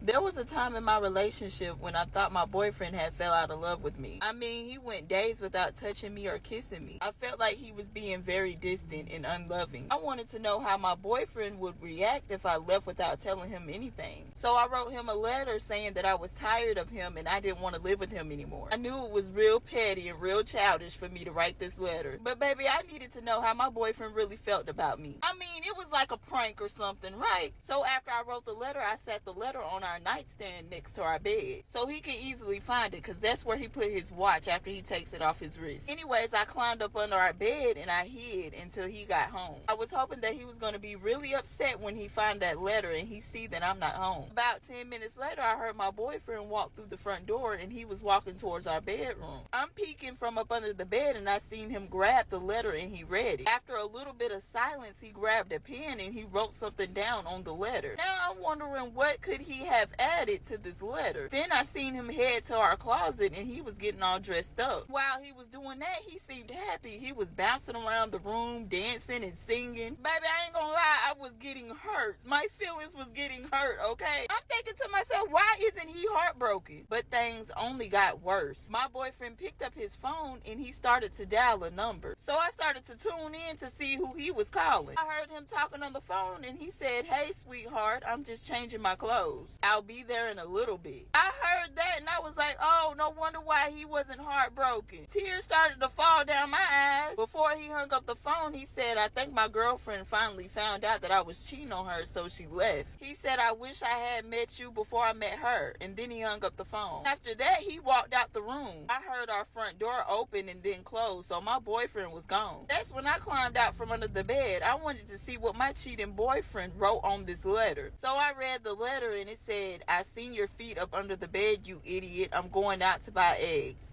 There was a time in my relationship when I thought my boyfriend had fell out of love with me. I mean, he went days without touching me or kissing me. I felt like he was being very distant and unloving. I wanted to know how my boyfriend would react if I left without telling him anything. So I wrote him a letter saying that I was tired of him and I didn't want to live with him anymore. I knew it was real petty and real childish for me to write this letter. But baby, I needed to know how my boyfriend really felt about me. I mean, it was like a prank or something, right? So after I wrote the letter, I sat the letter on our nightstand next to our bed so he could easily find it, because that's where he put his watch after he takes it off his wrist. Anyways, I climbed up under our bed and I hid until he got home. I was hoping that he was going to be really upset when he found that letter and he see that I'm not home. About 10 minutes later, I heard my boyfriend walk through the front door and he was walking towards our bedroom. I'm peeking from up under the bed and I seen him grab the letter and he read it. After a little bit of silence, he grabbed a pen and he wrote something down on the letter. Now I'm wondering, what could he have added to this letter? Then I seen him head to our closet and he was getting all dressed up. While he was doing that, he seemed happy. He was bouncing around the room, dancing and singing. Baby, I ain't gonna lie, I was getting hurt. My feelings was getting hurt, okay? I'm thinking to myself, why isn't he heartbroken? But things only got worse. My boyfriend picked up his phone and he started to dial a number. So I started to tune in to see who he was calling. I heard him talking on the phone and he said, "Hey, sweetheart, I'm just changing my clothes. I'll be there in a little bit." I heard that and I was like, oh, no wonder why he wasn't heartbroken. Tears started to fall down my eyes. Before he hung up the phone, he said, "I think my girlfriend finally found out that I was cheating on her, so she left." He said, "I wish I had met you before I met her." And then he hung up the phone. After that, he walked out the room. I heard our front door open and then close, so my boyfriend was gone. That's when I climbed out from under the bed. I wanted to see what my cheating boyfriend wrote on this letter. So I read the letter and it said, "I seen your feet up under the bed, you idiot. I'm going out to buy eggs."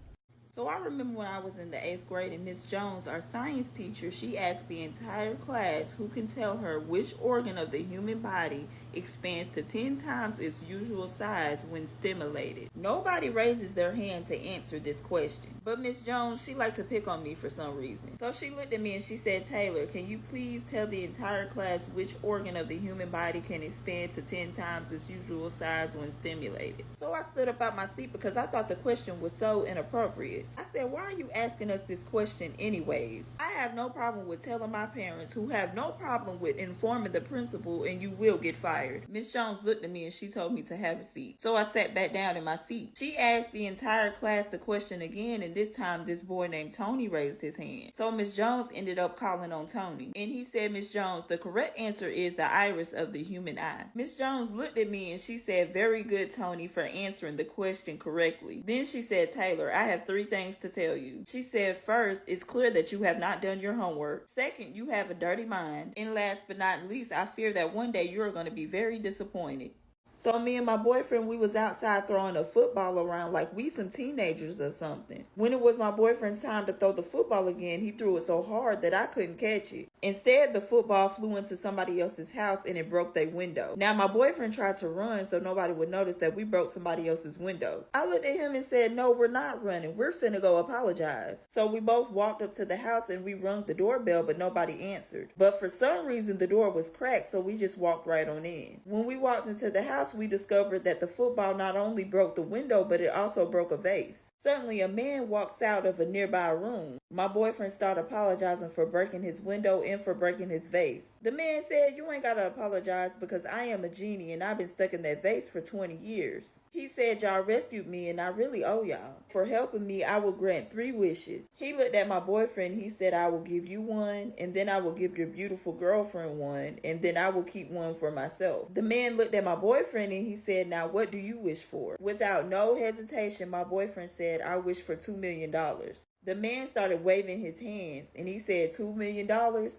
So I remember when I was in the 8th grade and Miss Jones, our science teacher, she asked the entire class who can tell her which organ of the human body expands to 10 times its usual size when stimulated. Nobody raises their hand to answer this question. But Miss Jones, she liked to pick on me for some reason. So she looked at me and she said, "Taylor, can you please tell the entire class which organ of the human body can expand to 10 times its usual size when stimulated?" So I stood up out my seat because I thought the question was so inappropriate. I said, "Why are you asking us this question anyways? I have no problem with telling my parents, who have no problem with informing the principal, and you will get fired." Miss Jones looked at me and she told me to have a seat. So I sat back down in my seat. She asked the entire class the question again, and this time this boy named Tony raised his hand. So Miss Jones ended up calling on Tony. And he said, "Miss Jones, the correct answer is the iris of the human eye." Miss Jones looked at me and she said, "Very good, Tony, for answering the question correctly." Then she said, "Taylor, I have 3 things to tell you." She said, "First, it's clear that you have not done your homework. Second, you have a dirty mind. And last but not least, I fear that one day you are going to be very disappointed." So me and my boyfriend, we was outside throwing a football around like we some teenagers or something. When it was my boyfriend's time to throw the football again, he threw it so hard that I couldn't catch it. Instead, the football flew into somebody else's house and it broke their window. Now my boyfriend tried to run so nobody would notice that we broke somebody else's window. I looked at him and said, "No, we're not running. We're finna go apologize." So we both walked up to the house and we rung the doorbell, but nobody answered. But for some reason, the door was cracked, so we just walked right on in. When we walked into the house, we discovered that the football not only broke the window, but it also broke a vase. Suddenly, a man walks out of a nearby room. My boyfriend started apologizing for breaking his window and for breaking his vase. The man said, "You ain't gotta apologize because I am a genie and I've been stuck in that vase for 20 years. He said, "Y'all rescued me and I really owe y'all. For helping me, I will grant 3 wishes." He looked at my boyfriend. He said, "I will give you one, and then I will give your beautiful girlfriend one, and then I will keep one for myself." The man looked at my boyfriend and he said, "Now what do you wish for?" Without no hesitation, my boyfriend said, "I wish for $2 million. The man started waving his hands and he said, $2 million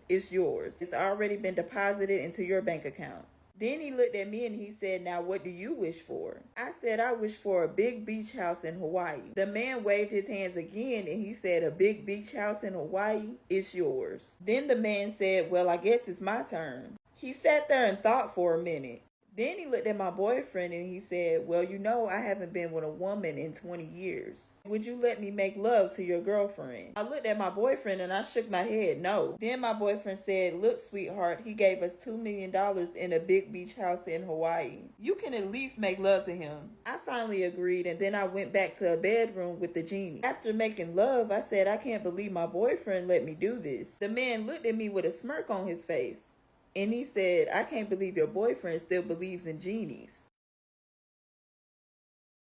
is yours. It's already been deposited into your bank account." Then he looked at me and he said, "Now what do you wish for?" I said, "I wish for a big beach house in Hawaii." The man waved his hands again and he said, "A big beach house in Hawaii is yours." Then the man said, "Well, I guess it's my turn." He sat there and thought for a minute. Then he looked at my boyfriend and he said, well, you know, I haven't been with a woman in 20 years. Would you let me make love to your girlfriend? I looked at my boyfriend and I shook my head, no. Then my boyfriend said, look, sweetheart, he gave us $2 million in a big beach house in Hawaii. You can at least make love to him. I finally agreed, and then I went back to a bedroom with the genie. After making love, I said, I can't believe my boyfriend let me do this. The man looked at me with a smirk on his face. And he said, I can't believe your boyfriend still believes in genies.